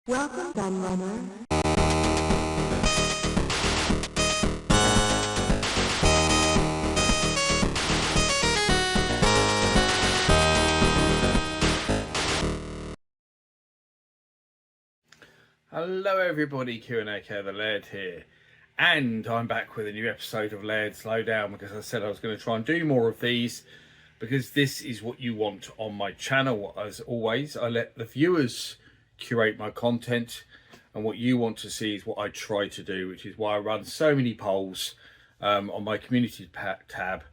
Welcome, gun runner. Hello everybody, Q&A the Laird here, and I'm back with a new episode of Laird's Lowdown because I said I was going to try and do more of these because this is what you want on my channel. As always, I let the viewers curate my content, and what you want to see is what I try to do, which is why I run so many polls on my community tab,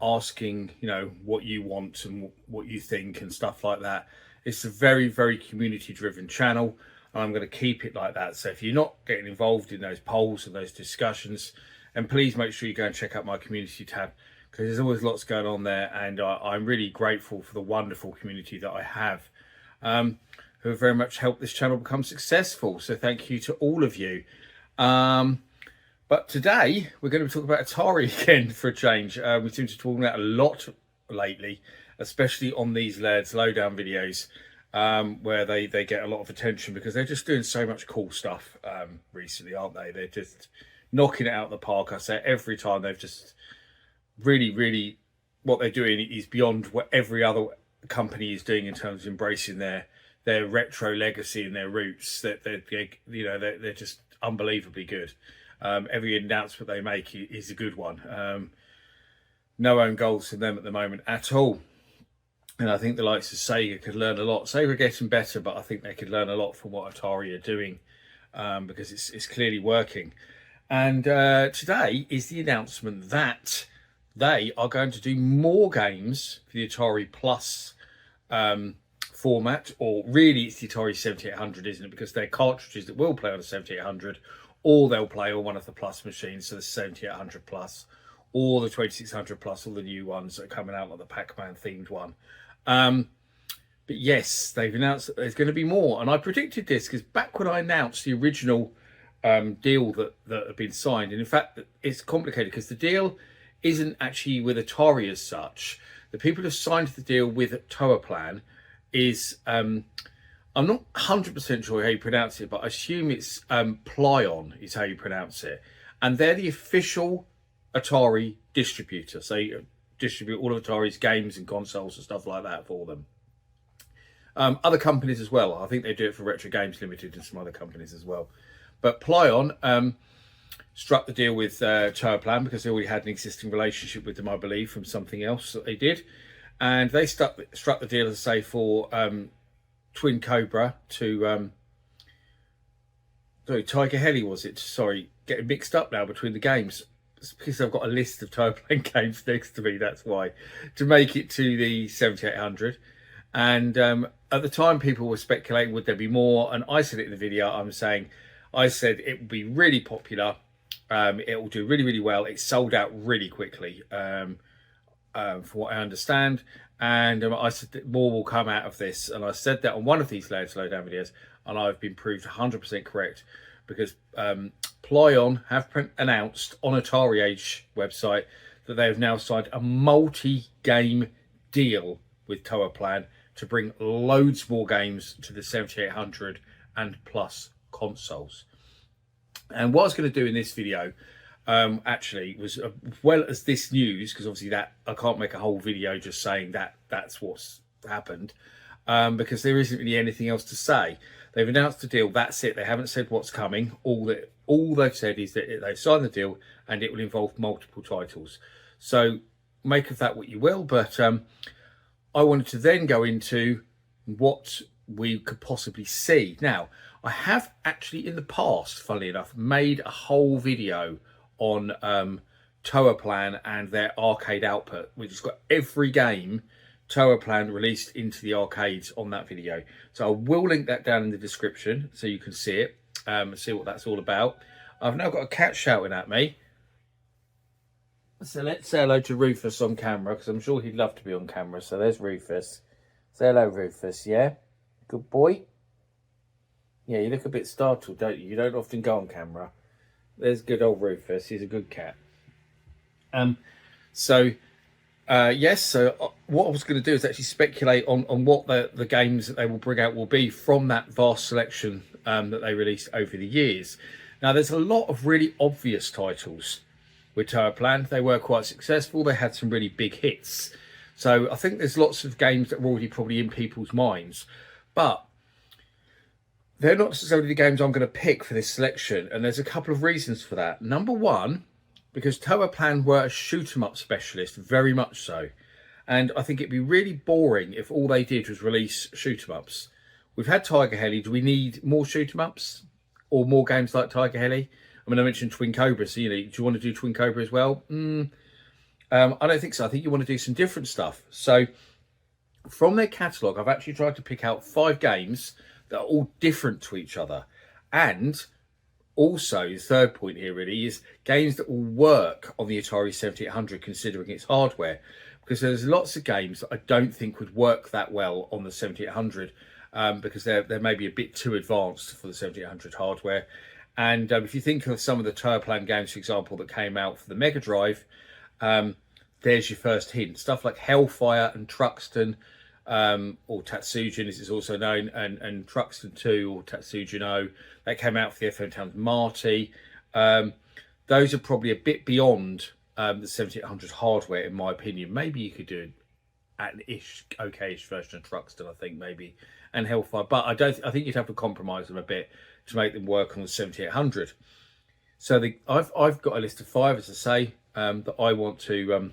asking, you know, what you want and what you think and stuff like that. It's a very, very community driven channel. I'm going to keep it like that. So if you're not getting involved in those polls and those discussions, and please make sure you go and check out my community tab, because there's always lots going on there, and I'm really grateful for the wonderful community that I have, who have very much helped this channel become successful. So thank you to all of you. But today we're going to talk about Atari again for a change. We seem to talk about a lot lately, especially on these Laird's Lowdown videos. Where they get a lot of attention because they're just doing so much cool stuff recently, aren't they? They're just knocking it out of the park. I say every time, they've just really what they're doing is beyond what every other company is doing in terms of embracing their retro legacy and their roots. That they're just unbelievably good. Every announcement they make is a good one. No own goals from them at the moment at all. And I think the likes of Sega could learn a lot. Sega are getting better, but I think they could learn a lot from what Atari are doing because it's clearly working. And today is the announcement that they are going to do more games for the Atari Plus format, or really it's the Atari 7800, isn't it? Because they're cartridges that will play on the 7800, or they'll play on one of the Plus machines, so the 7800 Plus, or the 2600 Plus, all the new ones that are coming out, like the Pac-Man themed one. But yes, they've announced that there's going to be more, and I predicted this because back when I announced the original deal that had been signed, and in fact it's complicated because the deal isn't actually with Atari as such. The people who signed the deal with Toaplan is I'm not 100% sure how you pronounce it, but I assume it's Plyon is how you pronounce it, and they're the official Atari distributor. So you distribute all of Atari's games and consoles and stuff like that for them. Other companies as well. I think they do it for Retro Games Limited and some other companies as well. But Plyon struck the deal with Toaplan because they already had an existing relationship with them, I believe, from something else that they did. And they struck the deal, as I say, for Twin Cobra to... sorry, Tiger Heli was it? Sorry, getting mixed up now between the games. Because I've got a list of Toaplan games next to me, that's why, to make it to the 7800. And at the time people were speculating would there be more, and I said it in the video, I said it would be really popular, it will do really well. It sold out really quickly, from what I understand, and I said that more will come out of this, and I said that on one of these Laird's Lowdown videos, and I've been proved 100% correct, because Plyon have announced on Atari Age website that they have now signed a multi-game deal with Toaplan to bring loads more games to the 7800 and Plus consoles. And what I was going to do in this video actually was, as well as this news, because obviously that I can't make a whole video just saying that that's what's happened, because there isn't really anything else to say. They've announced the deal, that's it. They haven't said what's coming. All they've said is that they've signed the deal and it will involve multiple titles. So make of that what you will, but I wanted to then go into what we could possibly see. Now, I have actually in the past, funnily enough, made a whole video on Toaplan and their arcade output, which has got every game Toaplan released into the arcades on that video. So I will link that down in the description so you can see it, and see what that's all about. I've now got a cat shouting at me. So let's say hello to Rufus on camera, because I'm sure he'd love to be on camera. So there's Rufus. Say hello, Rufus, yeah? Good boy? Yeah, you look a bit startled, don't you? You don't often go on camera. There's good old Rufus. He's a good cat. So Yes, so what I was going to do is actually speculate on what the games that they will bring out will be from that vast selection that they released over the years. Now, there's a lot of really obvious titles with Toaplan. They were quite successful. They had some really big hits. So I think there's lots of games that are already probably in people's minds. But they're not necessarily the games I'm going to pick for this selection. And there's a couple of reasons for that. Number one, because Toaplan were a shoot 'em up specialist, very much so. And I think it'd be really boring if all they did was release shoot 'em ups. We've had Tiger Heli. Do we need more shoot 'em ups or more games like Tiger Heli? I mean, I mentioned Twin Cobra, so, do you want to do Twin Cobra as well? I don't think so. I think you want to do some different stuff. So from their catalogue, I've actually tried to pick out 5 games that are all different to each other. And also, the third point here really is games that will work on the Atari 7800 considering its hardware. Because there's lots of games that I don't think would work that well on the 7800 because they're maybe a bit too advanced for the 7800 hardware. And if you think of some of the Toaplan games, for example, that came out for the Mega Drive, there's your first hint. Stuff like Hellfire and Truxton, or Tatsujin as it's also known, and Truxton 2 or Tatsujin 0, that came out for the FM Towns Marty. Those are probably a bit beyond the 7800 hardware, in my opinion. Maybe you could do an okay-ish version of Truxton, I think, maybe, and Hellfire. But I think you'd have to compromise them a bit to make them work on the 7800. So I've got a list of 5, as I say, that I want to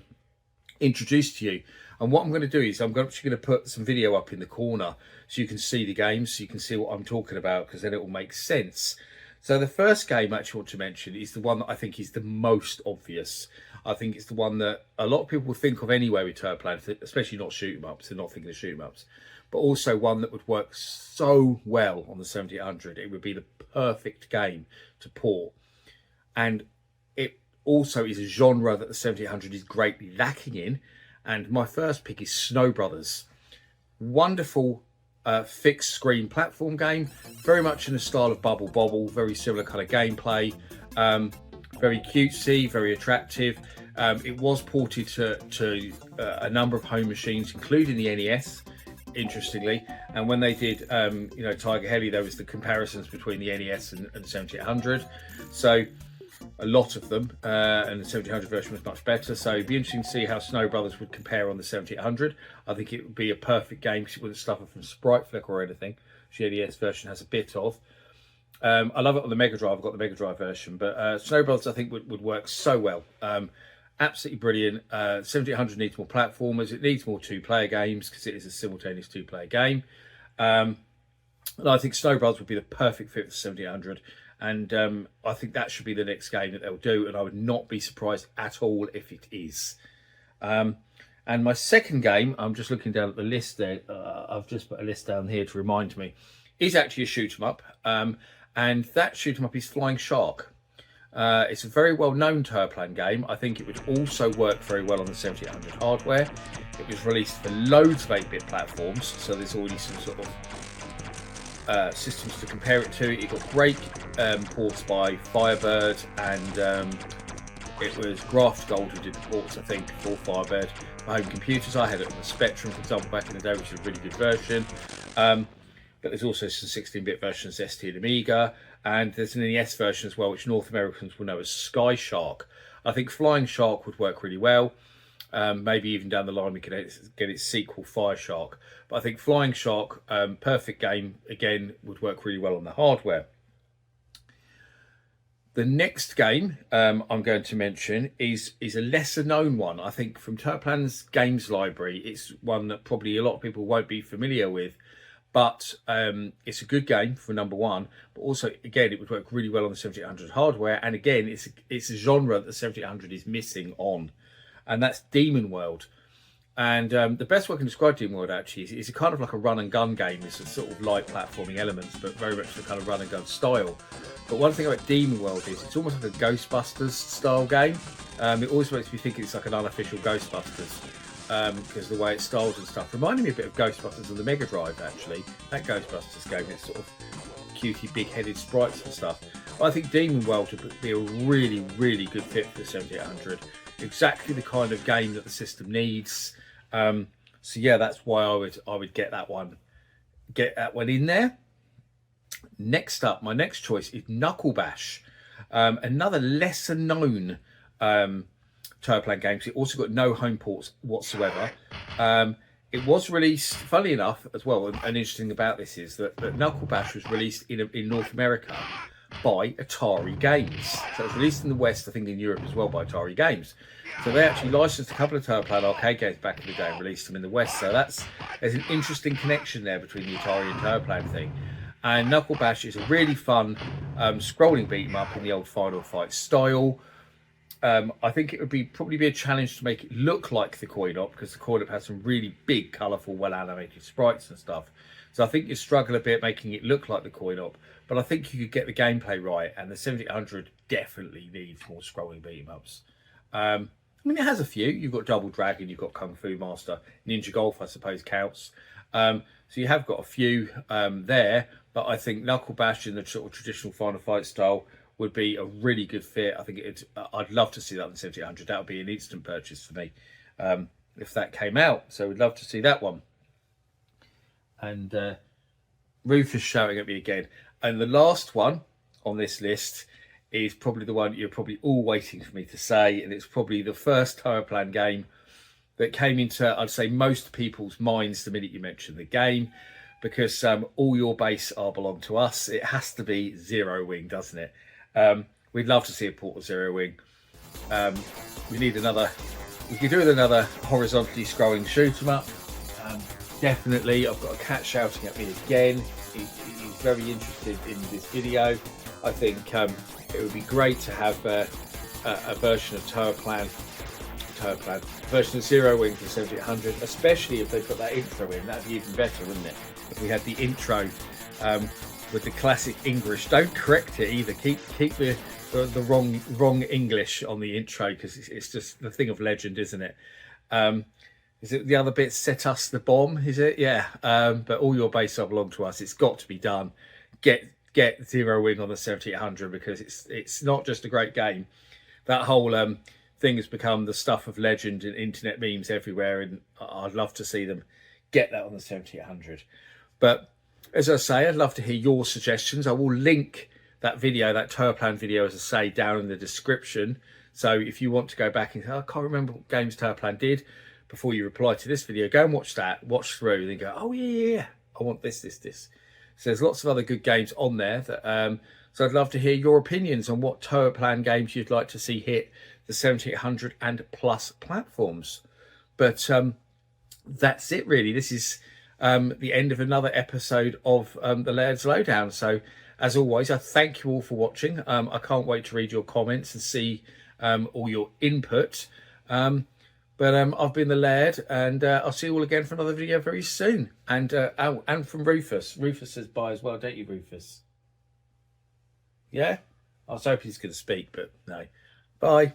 introduce to you. And what I'm going to do is I'm actually going to put some video up in the corner so you can see the games, so you can see what I'm talking about, because then it will make sense. So the first game I actually want to mention is the one that I think is the most obvious. I think it's the one that a lot of people will think of anyway with Toaplan, especially not shoot 'em ups. They're not thinking of shoot 'em ups, but also one that would work so well on the 7800. It would be the perfect game to port, and it also is a genre that the 7800 is greatly lacking in. And my first pick is Snow Brothers. Wonderful fixed screen platform game, very much in the style of Bubble Bobble, very similar kind of gameplay, very cutesy, very attractive. It was ported to a number of home machines, including the NES, interestingly. And when they did Tiger Heli, there was the comparisons between the NES and the 7800. So a lot of them, and the 7800 version was much better. So it'd be interesting to see how Snow Brothers would compare on the 7800. I think it would be a perfect game because it wouldn't suffer from sprite flicker or anything, which the NES version has a bit of. I love it on the Mega Drive. I've got the Mega Drive version, but Snow Brothers I think would work so well. Absolutely brilliant. 7800 needs more platformers. It needs more 2-player games because it is a simultaneous 2-player game. And I think Snow Brothers would be the perfect fit for 7800. And I think that should be the next game that they'll do. And I would not be surprised at all if it is. And my second game, I'm just looking down at the list there. I've just put a list down here to remind me, is actually a shoot 'em up. And that shoot 'em up is Flying Shark. It's a very well-known Toaplan game. I think it would also work very well on the 7800 hardware. It was released for loads of 8-bit platforms, so there's already some sort of systems to compare it to. It got great ports by Firebird, and it was Graft Gold who did the ports, I think, for Firebird for home computers. I had it on the Spectrum, for example, back in the day, which is a really good version. But there's also some 16-bit versions, ST and Amiga, and there's an NES version as well, which North Americans will know as Sky Shark. I think Flying Shark would work really well. Maybe even down the line we could get its sequel, Fire Shark. But I think Flying Shark, perfect game, again, would work really well on the hardware. The next game I'm going to mention is a lesser known one. I think from Toaplan's games library, it's one that probably a lot of people won't be familiar with. But it's a good game for number one. But also, again, it would work really well on the 7800 hardware. And again, it's a genre that the 7800 is missing on. And that's Demon World. And the best way I can describe Demon World actually is a kind of like a run and gun game. It's a sort of light platforming elements, but very much the kind of run and gun style. But one thing about Demon World is it's almost like a Ghostbusters style game. It always makes me think it's like an unofficial Ghostbusters because the way it's styled and stuff. Reminding me a bit of Ghostbusters on the Mega Drive actually. That Ghostbusters game, it's sort of cutie big-headed sprites and stuff. But I think Demon World would be a really, really good fit for the 7800. exactly the kind of game that the system needs. So yeah, that's why I would get that one in there. Next up, my next choice is Knuckle Bash, another lesser known Toaplan game. It also got no home ports whatsoever. It was released, funnily enough, as well. And interesting about this is that Knuckle Bash was released in North America by Atari Games. So it was released in the West, I think in Europe as well, by Atari Games. So they actually licensed a couple of Toaplan arcade games back in the day and released them in the West. So there's an interesting connection there between the Atari and Toaplan thing. And Knuckle Bash is a really fun scrolling beat 'em up in the old Final Fight style. I think it would probably be a challenge to make it look like the coin-op, because the coin-op has some really big, colourful, well-animated sprites and stuff. So I think you struggle a bit making it look like the coin-op, but I think you could get the gameplay right, and the 7800 definitely needs more scrolling beat-em-ups. I mean, it has a few. You've got Double Dragon, you've got Kung Fu Master, Ninja Golf, I suppose, counts. So you have got a few there, but I think Knuckle Bash in the sort of traditional Final Fight style would be a really good fit. I think I'd love to see that on the 7800. That would be an instant purchase for me if that came out. So we'd love to see that one. And Rufus shouting at me again. And the last one on this list is probably the one you're probably all waiting for me to say, and it's probably the first Toaplan game that came into, I'd say, most people's minds the minute you mention the game, because all your base are belong to us. It has to be Zero Wing, doesn't it? We'd love to see a port of Zero Wing. We could do with another horizontally scrolling shoot 'em up. Definitely. I've got a cat shouting at me again. He's very interested in this video. I think it would be great to have a version of Toaplan, version of Zero Wing for 7800, especially if they put that intro in. That'd be even better, wouldn't it? If we had the intro with the classic English. Don't correct it either. Keep the wrong English on the intro, because it's just the thing of legend, isn't it? Is it the other bit? Set us the bomb, is it? Yeah. But all your base belong to us. It's got to be done. Get Zero Wing on the 7800, because it's not just a great game. That whole thing has become the stuff of legend and internet memes everywhere, and I'd love to see them get that on the 7800. But as I say, I'd love to hear your suggestions. I will link that video, that Toaplan video, as I say, down in the description. So if you want to go back and say, I can't remember what games Toaplan did, before you reply to this video, go and watch that, watch through, and then go, oh yeah, I want this. So there's lots of other good games on there. So I'd love to hear your opinions on what Toaplan games you'd like to see hit the 7800 and plus platforms. But that's it, really. This is the end of another episode of the Laird's Lowdown. So as always, I thank you all for watching. I can't wait to read your comments and see all your input. But I've been the Laird, and I'll see you all again for another video very soon. And from Rufus. Rufus says bye as well, don't you, Rufus? Yeah? I was hoping he's going to speak, but no. Bye.